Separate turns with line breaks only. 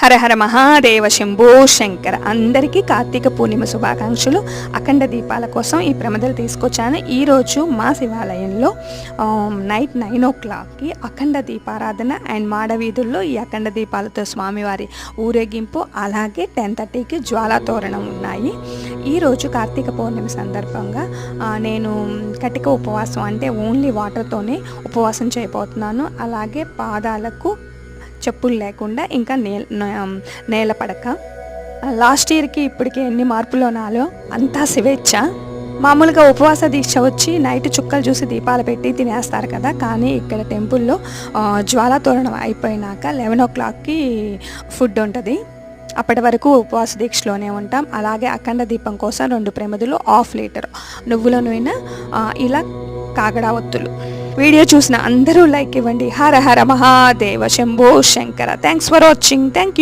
హర హర మహాదేవ శంభో శంకర. అందరికీ కార్తీక పూర్ణిమ శుభాకాంక్షలు. అఖండ దీపాల కోసం ఈ ప్రమిదలు తీసుకొచ్చాను. ఈరోజు మా శివాలయంలో నైట్ 9 o'clockకి అఖండ దీపారాధన అండ్ మాడవీధుల్లో ఈ అఖండ దీపాలతో స్వామివారి ఊరేగింపు, అలాగే 10:30కి జ్వాలాతోరణం ఉన్నాయి. ఈరోజు కార్తీక పౌర్ణమి సందర్భంగా నేను కటిక ఉపవాసం, అంటే ఓన్లీ వాటర్తోనే ఉపవాసం చేయబోతున్నాను. అలాగే పాదాలకు చెప్పులు లేకుండా, ఇంకా నేల పడక. లాస్ట్ ఇయర్కి ఇప్పటికి ఎన్ని మార్పులు నాలో అంతా స్వేచ్ఛ. మామూలుగా ఉపవాస దీక్ష వచ్చి నైట్ చుక్కలు చూసి దీపాలు పెట్టి తినేస్తారు కదా, కానీ ఇక్కడ టెంపుల్లో జ్వాలాతోరణం అయిపోయినాక 11 o'clockకి ఫుడ్ ఉంటుంది. అప్పటి వరకు ఉపవాస దీక్షలోనే ఉంటాం. అలాగే అఖండ దీపం కోసం 2 ప్రమిదలు, 1/2 లీటర్ నువ్వుల నూనె, ఇలా కాగడా ఒత్తులు. వీడియో చూసిన అందరూ లైక్ ఇవ్వండి. Hara Hara Mahadeva Shambho Shankara. Thanks for watching. Thank you.